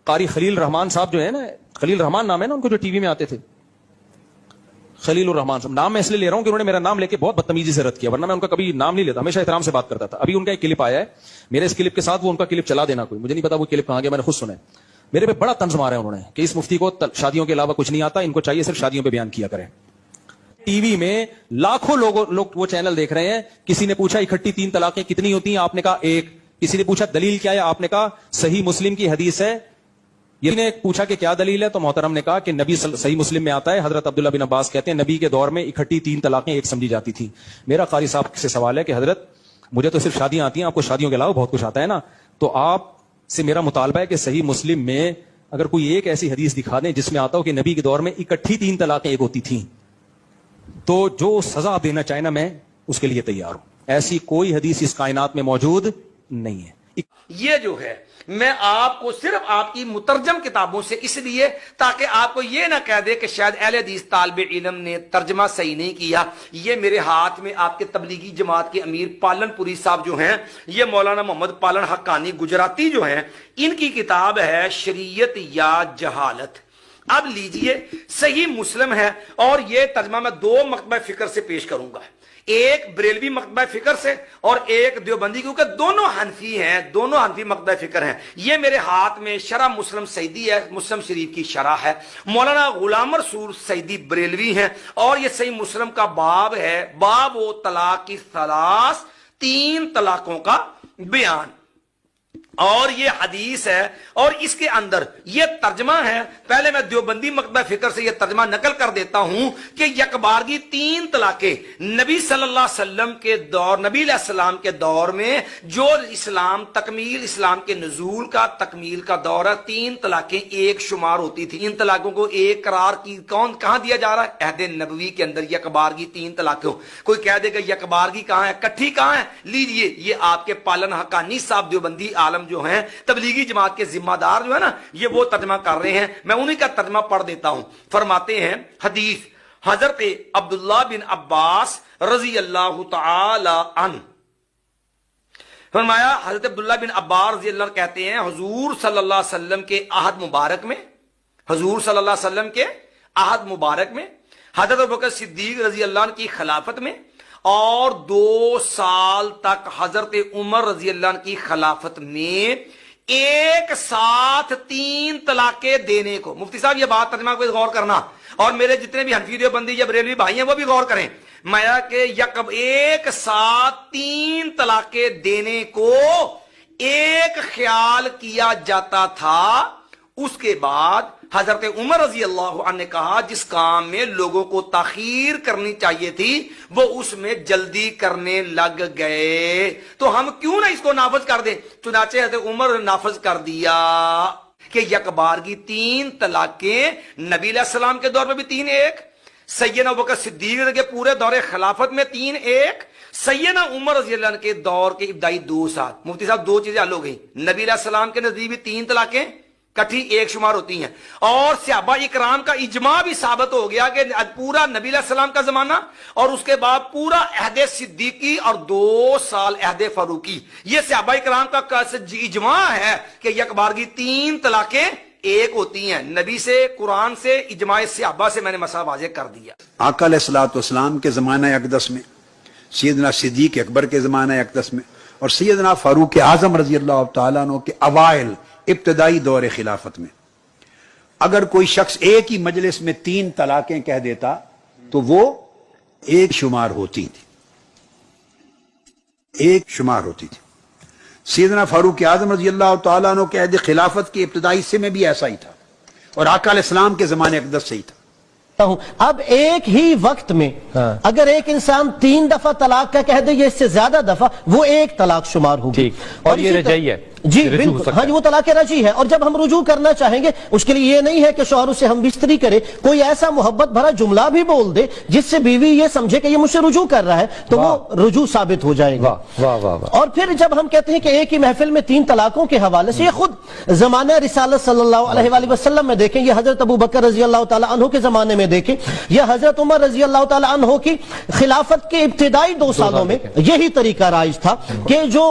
قاری خلیل رحمان صاحب جو ہے نا, خلیل رحمان نام ہے نا ان کو, جو ٹی وی میں آتے تھے, خلیل الرحمان صاحب نام میں اس لیے لے رہا ہوں کہ انہوں نے میرا نام لے کے بہت بدتمیزی سے رد کیا, ورنہ میں ان کا کبھی نام نہیں لیتا, ہمیشہ احترام سے بات کرتا تھا. ابھی ان کا ایک کلپ آیا ہے, میرے اس کلپ کے ساتھ وہ ان کا کلپ چلا دینا, کوئی مجھے نہیں پتا وہ کلپ کہاں گیا, میں نے خود سنا ہے. میرے پہ بڑا طنز مارا ہے انہوں نے کہ اس مفتی کو شادیوں کے علاوہ کچھ نہیں آتا, ان کو چاہیے صرف شادیوں پہ بیان کیا کریں. ٹی وی میں لاکھوں لوگ وہ چینل دیکھ رہے ہیں. کسی نے پوچھا اکٹھی 3 طلاقیں کتنی ہوتی ہیں, آپ نے کہا 1. کسی نے پوچھا دلیل کیا ہے, آپ نے کہا صحیح مسلم کی حدیث ہے. یہ نے پوچھا کہ کیا دلیل ہے, تو محترم نے کہا کہ نبی صحیح مسلم میں آتا ہے, حضرت عبداللہ بن عباس کہتے ہیں نبی کے دور میں اکٹھی 3 طلاقیں ایک سمجھی جاتی تھی. میرا قاری صاحب سے سوال ہے کہ حضرت مجھے تو صرف شادیاں آتی ہیں, آپ کو شادیوں کے علاوہ بہت کچھ آتا ہے نا, تو آپ سے میرا مطالبہ ہے کہ صحیح مسلم میں اگر کوئی ایک ایسی حدیث دکھا دیں جس میں آتا ہو کہ نبی کے دور میں اکٹھی 3 طلاقیں ایک ہوتی تھیں, تو جو سزا آپ دینا چاہیں نا میں اس کے لیے تیار ہوں. ایسی کوئی حدیث اس کائنات میں موجود نہیں ہے. یہ جو ہے میں آپ کو صرف آپ کی مترجم کتابوں سے اس لیے تاکہ آپ کو یہ نہ کہہ دے کہ شاید اہل حدیث طالب علم نے ترجمہ صحیح نہیں کیا. یہ میرے ہاتھ میں آپ کے تبلیغی جماعت کے امیر پالن پوری صاحب جو ہیں, یہ مولانا محمد پالن حقانی گجراتی جو ہیں, ان کی کتاب ہے شریعت یا جہالت. اب لیجئے صحیح مسلم ہے, اور یہ ترجمہ میں 2 مکتبہ فکر سے پیش کروں گا, ایک بریلوی مکتبہ فکر سے اور ایک دیوبندی, کیونکہ دونوں حنفی ہیں, دونوں حنفی مکتبہ فکر ہیں. یہ میرے ہاتھ میں شرح مسلم سعیدی ہے, مسلم شریف کی شرح ہے. مولانا غلام رسول سعیدی بریلوی ہیں, اور یہ صحیح مسلم کا باب ہے, باب و طلاق کی 3 طلاقوں کا بیان. اور یہ حدیث ہے, اور اس کے اندر یہ ترجمہ ہے. پہلے میں دیوبندی مکتبہ فکر سے یہ ترجمہ نقل کر دیتا ہوں کہ یکبارگی 3 طلاقیں نبی صلی اللہ علیہ وسلم کے دور, نبی علیہ السلام کے دور میں جو اسلام تکمیل, اسلام کے نزول کا تکمیل کا دور ہے, 3 طلاقیں ایک شمار ہوتی تھی. ان طلاقوں کو ایک قرار کی کہاں دیا جا رہا ہے؟ عہد نبوی کے اندر یکبارگی 3 طلاقیں. کوئی کہہ دے گا یکبارگی کہاں ہے, کٹھی کہاں ہے؟ لیجئے یہ آپ کے پالن حقانی صاحب دیوبندی عالم جو ہیں, تبلیغی جماعت کے ذمہ دار جو ہے نا, یہ وہ ترجمہ کر رہے ہیں. میں انہی کا ترجمہ پڑھ دیتا ہوں. فرماتے ہیں حدیث حضرت عبداللہ بن عباس رضی اللہ تعالی عنہ, فرمایا حضرت عبداللہ بن عباس رضی اللہ عنہ کہتے ہیں حضور صلی اللہ علیہ وسلم کے عہد مبارک میں, حضور صلی اللہ علیہ وسلم کے عہد مبارک میں حضرت ابوبکر صدیق رضی اللہ عنہ کی خلافت میں, اور 2 سال تک حضرت عمر رضی اللہ عنہ کی خلافت میں ایک ساتھ 3 طلاقیں دینے کو. مفتی صاحب یہ بات ترجمہ کو غور کرنا, اور میرے جتنے بھی حنفی دیوبندی یا بریلوی بھائی ہیں وہ بھی غور کریں. میں کہ ایک ساتھ 3 طلاقیں دینے کو ایک خیال کیا جاتا تھا. اس کے بعد حضرت عمر رضی اللہ عنہ نے کہا جس کام میں لوگوں کو تاخیر کرنی چاہیے تھی وہ اس میں جلدی کرنے لگ گئے, تو ہم کیوں نہ اس کو نافذ کر دیں. چنانچہ حضرت عمر نے نافذ کر دیا کہ یکبارگی 3 طلاقیں نبی علیہ السلام کے دور میں بھی 3 ایک, سیدنا ابوبکر صدیق کے پورے دور خلافت میں 3 ایک, سیدنا عمر رضی اللہ عنہ کے دور کے ابتدائی 2 سال. مفتی صاحب 2 چیزیں حل ہو گئی, نبی علیہ السلام کے نزدیک بھی 3 طلاقیں کٹھی ایک شمار ہوتی ہیں, اور صحابہ اکرام کا اجماع بھی ثابت ہو گیا کہ پورا نبی علیہ السلام کا زمانہ اور اس کے بعد پورا عہد صدیقی اور 2 سال عہد فاروقی, یہ صحابہ اکرام کا اجماع ہے کہ یکبارگی 3 طلاقیں ایک ہوتی ہیں. نبی سے, قرآن سے, اجماع صحابہ سے میں نے مسئلہ واضح کر دیا. آقا علیہ الصلوۃ والسلام کے زمانہ اقدس میں, سیدنا صدیق اکبر کے زمانہ اقدس میں, اور سیدنا فاروق اعظم رضی اللہ تعالیٰ عنہ کے اوائل ابتدائی دور خلافت میں اگر کوئی شخص ایک ہی مجلس میں 3 طلاقیں کہہ دیتا تو وہ ایک شمار ہوتی تھی, ایک شمار ہوتی تھی. سیدنا فاروق اعظم رضی اللہ تعالیٰ عنہ کے عہد خلافت کے ابتدائی حصے میں بھی ایسا ہی تھا, اور آقا علیہ السلام کے زمانے اقدس سے ہی تھا. اب ایک ہی وقت میں اگر ایک انسان 3 دفعہ طلاق کا کہہ دے یا اس سے زیادہ دفعہ, وہ ایک طلاق شمار ہوگی. اور یہ رجعی ہے, جی بالکل, ہاں جی وہ طلاق رجعی ہے. اور جب ہم رجوع کرنا چاہیں گے اس کے لیے یہ نہیں ہے کہ شوہر اسے ہم بستری کرے, کوئی ایسا محبت بھرا جملہ بھی بول دے جس سے بیوی یہ سمجھے کہ یہ مجھ سے رجوع کر رہا ہے, تو وہ رجوع ثابت ہو جائے گا. اور پھر جب ہم کہتے ہیں کہ ایک ہی محفل میں 3 طلاقوں کے حوالے سے, یہ خود زمانہ رسالت صلی اللہ علیہ وآلہ وسلم میں دیکھیں, یہ حضرت ابوبکر رضی اللہ تعالیٰ عنہ کے زمانے میں دیکھیں, یا حضرت عمر رضی اللہ تعالیٰ عنہ کی خلافت کے ابتدائی 2 سالوں میں یہی طریقہ رائج تھا کہ جو